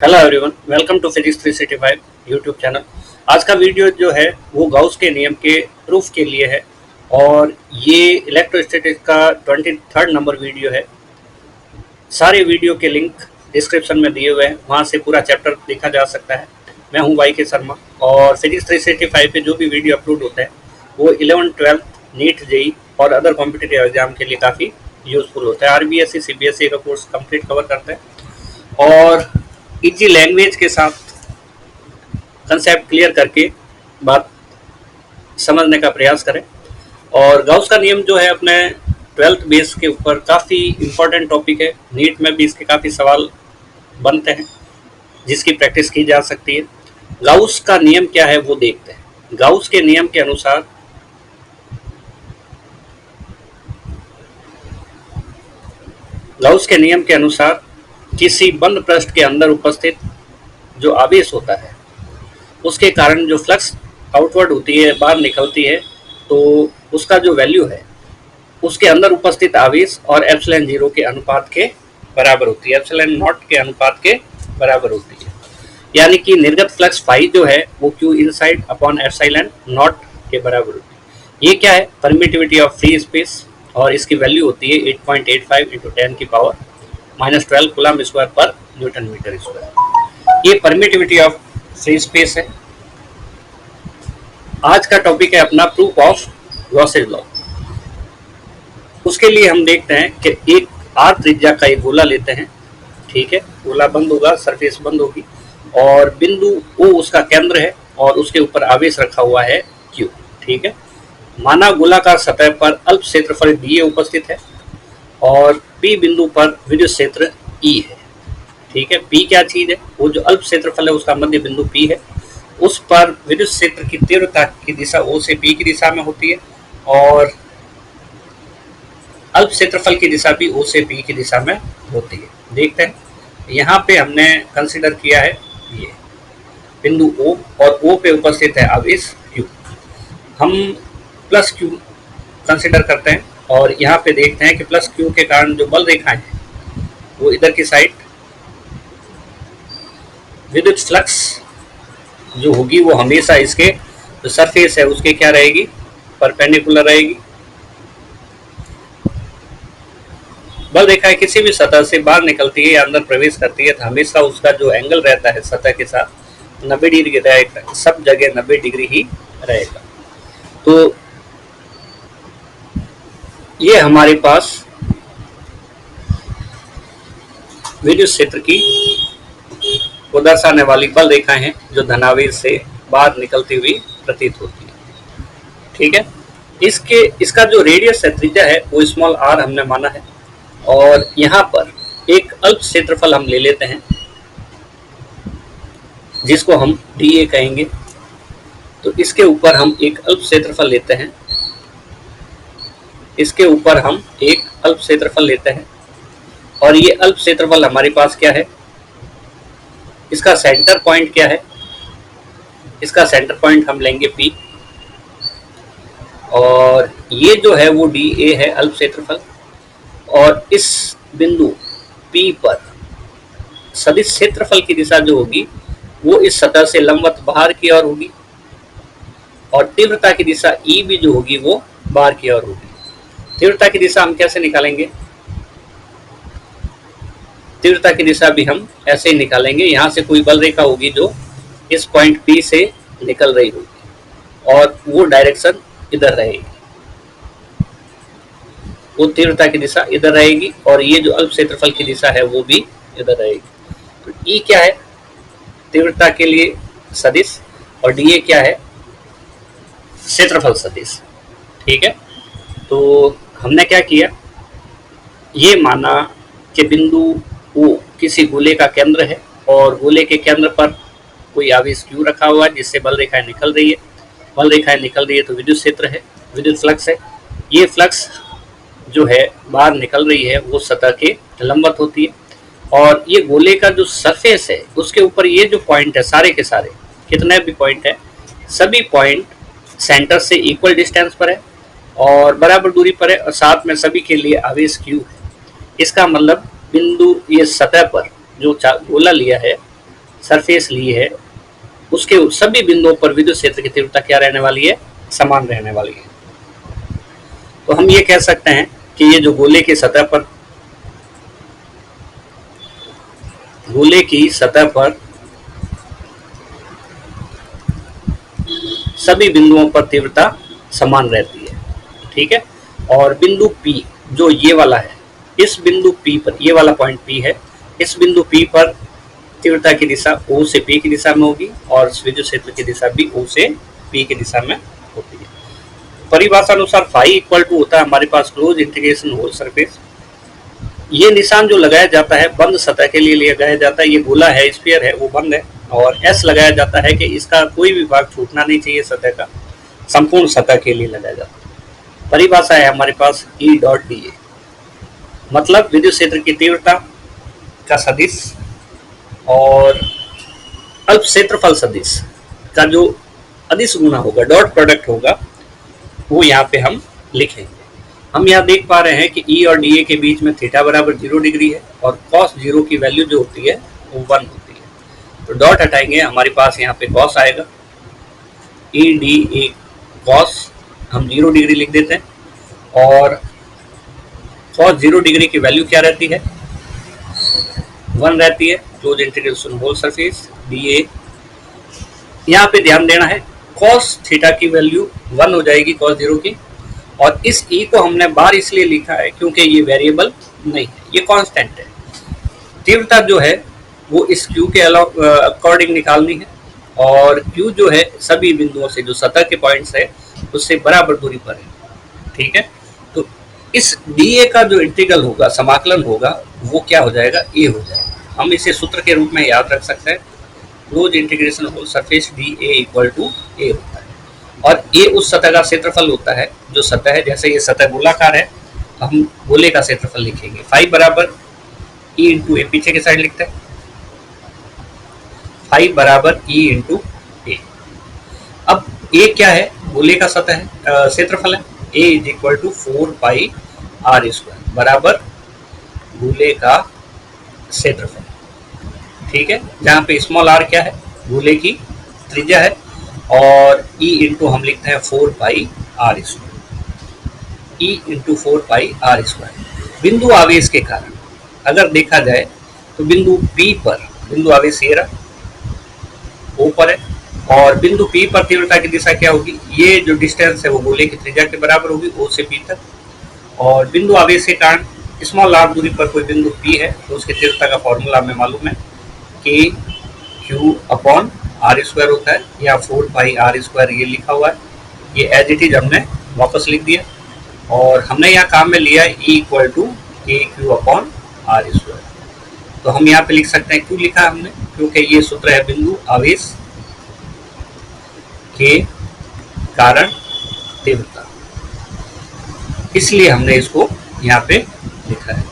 Hello everyone, welcome to physics 365 YouTube channel. आज का video जो है वो गाउस के नियम के प्रूफ के लिए है और ये इलेक्ट्रोस्टैटिक्स का 23rd नंबर वीडियो है। सारे वीडियो के लिंक डिस्क्रिप्शन में दिए हुए हैं, वहाँ से पूरा चैप्टर देखा जा सकता है। मैं हूँ वाई के शर्मा और फिजिक्स 365 पे जो भी वीडियो अपलोड होता है वो 11th 12th नीट जेई और अदर कॉम्पिटिटिव एग्जाम के लिए काफ़ी यूज़फुल होता है। आरबीएससी सीबीएसई का कोर्स कंप्लीट कवर करता है और इजी लैंग्वेज के साथ कंसेप्ट क्लियर करके बात समझने का प्रयास करें। और गाउस का नियम जो है अपने 12th बेस के ऊपर काफ़ी इम्पोर्टेंट टॉपिक है। नीट में भी इसके काफ़ी सवाल बनते हैं जिसकी प्रैक्टिस की जा सकती है। गाउस का नियम क्या है वो देखते हैं। गाउस के नियम के अनुसार किसी बंद पृष्ठ के अंदर उपस्थित जो आवेश होता है उसके कारण जो फ्लक्स आउटवर्ड होती है, बाहर निकलती है, तो उसका जो वैल्यू है उसके अंदर उपस्थित आवेश और एप्सिलॉन जीरो के अनुपात के बराबर होती है, एप्सिलॉन नॉट के अनुपात के बराबर होती है। यानी कि निर्गत फ्लक्स फाई जो है वो Q inside upon epsilon not के बराबर होती है। ये क्या है? परमिटिविटी ऑफ फ्री स्पेस और इसकी वैल्यू होती है 8.85 × 10 की पावर -12 कूलम स्क्वायर पर न्यूटन मीटर स्क्वायर। ये परमिटिविटी ऑफ फ्री स्पेस है। आज का टॉपिक है अपना प्रूफ ऑफ गॉसेज लॉ। उसके लिए हम देखते हैं कि एक आर त्रिज्या का एक गोला लेते हैं, ठीक है। गोला बंद होगा, सरफेस बंद होगी और बिंदु O उसका केंद्र है और उसके ऊपर आवेश रखा हुआ है Q, ठीक है। माना गोलाकार सतह पर अल्प क्षेत्रफल dA उपस्थित है और P बिंदु पर विद्युत क्षेत्र E है, ठीक है। P क्या चीज है? वो जो अल्प क्षेत्रफल है उसका मध्य बिंदु P है। उस पर विद्युत क्षेत्र की तीव्रता की दिशा O से P की दिशा में होती है और अल्प क्षेत्रफल की दिशा भी O से P की दिशा में होती है। देखते हैं, यहाँ पे हमने कंसीडर किया है ये बिंदु O और O पे उपस्थित है आवेश Q। हम प्लस Q कंसीडर करते हैं और यहाँ पे देखते हैं कि प्लस Q के कारण जो बल रेखाएं हैं वो इधर की साइड विद्युत फ्लक्स जो होगी वो हमेशा इसके जो सरफेस है उसके क्या रहेगी? परपेंडिकुलर रहेगी। बल रेखाएं किसी भी सतह से बाहर निकलती है या अंदर प्रवेश करती है तो हमेशा उसका जो एंगल रहता है सतह के साथ 90 डिग्री रहेगा, सब जगह 90 डिग्री ही रहेगा। तो ये हमारे पास विद्युत क्षेत्र की को दर्शाने वाली बल रेखाएं हैं जो धनावेश से बाहर निकलती हुई प्रतीत होती है, ठीक है। इसका जो रेडियस है, त्रिज्या है, वो स्मॉल r हमने माना है और यहाँ पर एक अल्प क्षेत्रफल हम ले लेते हैं जिसको हम dA कहेंगे। तो इसके ऊपर हम एक अल्प क्षेत्रफल लेते हैं, और ये अल्प क्षेत्रफल हमारे पास क्या है? इसका सेंटर पॉइंट क्या है? इसका सेंटर पॉइंट हम लेंगे P और ये जो है वो dA है अल्प क्षेत्रफल और इस बिंदु P पर सदिश क्षेत्रफल की दिशा जो होगी वो इस सतह से लंबवत बाहर की ओर होगी और तीव्रता की दिशा E भी जो होगी वो बाहर की ओर होगी। तीव्रता की दिशा हम कैसे निकालेंगे? तीव्रता की दिशा भी हम ऐसे ही निकालेंगे। यहाँ से कोई बल रेखा होगी जो इस पॉइंट P से निकल रही होगी और वो डायरेक्शन इधर रहेगी, वो तीव्रता की दिशा इधर रहेगी और ये जो अल्प क्षेत्रफल की दिशा है वो भी इधर रहेगी। तो E क्या है? तीव्रता के लिए सदिश और dA क्या है? क्षेत्रफल सदिश, ठीक है। तो हमने क्या किया? ये माना कि बिंदु O किसी गोले का केंद्र है और गोले के केंद्र पर कोई आवेश Q रखा हुआ है जिससे बल रेखाएं निकल रही है। बल रेखाएं निकल रही है तो विद्युत क्षेत्र है, विद्युत फ्लक्स है। ये फ्लक्स जो है बाहर निकल रही है वो सतह के लंबवत होती है और ये गोले का जो सरफेस है उसके ऊपर ये जो पॉइंट है, सारे के सारे कितने भी पॉइंट है, सभी पॉइंट सेंटर से इक्वल डिस्टेंस पर है और बराबर दूरी पर है और साथ में सभी के लिए आवेश Q है। इसका मतलब बिंदु ये सतह पर जो गोला लिया है सरफेस ली है उसके सभी बिंदुओं पर विद्युत क्षेत्र की तीव्रता क्या रहने वाली है, समान रहने वाली है। तो हम ये कह सकते हैं कि ये जो गोले की सतह पर सभी बिंदुओं पर तीव्रता समान रहती है, ठीक है। और बिंदु P जो ये वाला है, इस बिंदु P पर, ये वाला पॉइंट P है, इस बिंदु P पर तीव्रता की दिशा O से P की दिशा में होगी और विद्युत क्षेत्र की दिशा भी O से P की दिशा में होती है। परिभाषा अनुसार फाई इक्वल टू होता है हमारे पास क्लोज इंटीग्रेशन होल सरफेस। ये निशान जो लगाया जाता है बंद सतह के लिए लगाया जाता है, ये गोला है, स्फीयर है, वो बंद है। और S लगाया जाता है कि इसका कोई भी भाग छूटना नहीं चाहिए सतह का, संपूर्ण सतह के लिए लगाया जाता है। परिभाषा है हमारे पास E डॉट dA, मतलब विद्युत क्षेत्र की तीव्रता का सदिश और अल्प क्षेत्रफल सदिश का जो अदिश गुना होगा, डॉट प्रोडक्ट होगा, वो यहाँ पे हम लिखेंगे। हम यहाँ देख पा रहे हैं कि E और dA के बीच में थीटा बराबर 0 डिग्री है और cos 0 की वैल्यू जो होती है वो 1 होती है। तो डॉट हटाएंगे, हमारे पास यहाँ पे cos आएगा, E dA cos हम 0 डिग्री लिख देते हैं और cos 0 डिग्री की वैल्यू क्या रहती है, 1 रहती है। Close integration whole surface dA, यहाँ पे ध्यान देना है cos थीटा की वैल्यू 1 हो जाएगी cos 0 की, और इस E को हमने बार इसलिए लिखा है क्योंकि ये वेरिएबल नहीं है, ये कांस्टेंट है। तीव्रता जो है वो इस Q के अकॉर्डिंग निकालनी है और Q जो है सभी बिंदुओं से, जो सतह के पॉइंट्स है उससे बराबर दूरी पर है, ठीक है। तो इस dA का जो इंटीग्रल होगा, समाकलन होगा, वो क्या हो जाएगा, A हो जाएगा। हम इसे सूत्र के रूप में याद रख सकते हैं, close integration whole surface dA equal to A होता है। और A उस सतह का क्षेत्रफल होता है जो सतह है, जैसे ये सतह गोलाकार है तो हम गोले का क्षेत्रफल लिखेंगे, फाई बराबर E इंटू ए, पीछे के साइड लिखते हैं, फाई बराबर E इंटू ए। अब A क्या है, गोले का सतह है, क्षेत्रफल है, A is equal to 4 pi R square बराबर गोले का क्षेत्रफल, ठीक है। जहाँ पे स्मॉल r क्या है, गोले की त्रिज्या है, और E इंटू हम लिखते हैं 4 pi R square, E into 4 pi R square. बिंदु आवेश के कारण अगर देखा जाए तो बिंदु P पर, बिंदु आवेश ये रहा, O पर है, और बिंदु P पर तीव्रता की दिशा क्या होगी, ये जो डिस्टेंस है वो गोले की त्रिज्या के बराबर होगी O से P तक। और बिंदु आवेश के कारण स्मॉल r दूरी पर कोई बिंदु P है तो उसकी तीव्रता का फॉर्मूला हमें मालूम है, K Q upon R square होता है, या 4 पाई R स्क्वायर ये लिखा हुआ है, ये एज इट इज हमने वापस लिख दिया। और हमने यहाँ काम में लिया है E इक्वल टू के क्यू अपॉन R स्क्वायर। तो हम यहाँ पे लिख सकते हैं, क्यों लिखा हमने, क्योंकि ये सूत्र है बिंदु आवेश के कारण तीव्रता, इसलिए हमने इसको यहाँ पे लिखा है।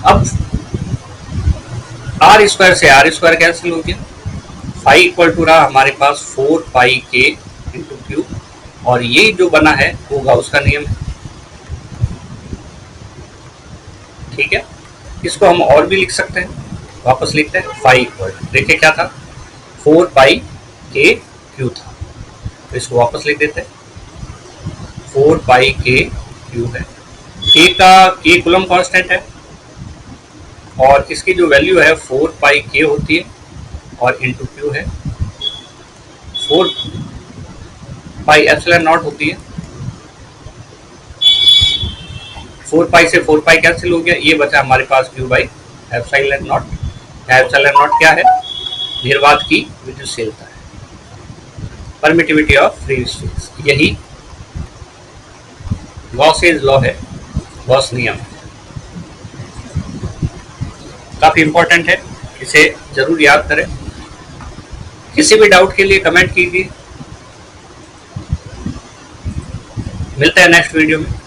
अब R स्क्वायर से R स्क्वायर कैंसिल हो गया, फाई इक्वल टू रहा हमारे पास 4 पाई के इंटू क्यू, और ये जो बना है वो गाउस का नियम है, ठीक है। इसको हम और भी लिख सकते हैं, वापस लिखते हैं, फाई इक्वल, देखिए क्या था, 4 पाई के क्यू था, तो इसको वापस लिख देते हैं, 4 पाई के क्यू है। के कूलम कांस्टेंट है और इसकी जो वैल्यू है 4 पाई के होती है और इंटू क्यू है 4 पाई एप्सिलॉन नॉट होती है। 4 पाई से 4 पाई कैंसिल हो गया, ये बचा हमारे पास Q by epsilon naught. Epsilon naught क्या है, निर्वात की विद्युतशीलता है, परमिटिविटी ऑफ फ्री स्पेस, यही गॉसेज लॉ है, गॉस नियम है, काफी इंपॉर्टेंट है, इसे जरूर याद करें। किसी भी डाउट के लिए कमेंट कीजिए, मिलते हैं नेक्स्ट वीडियो में।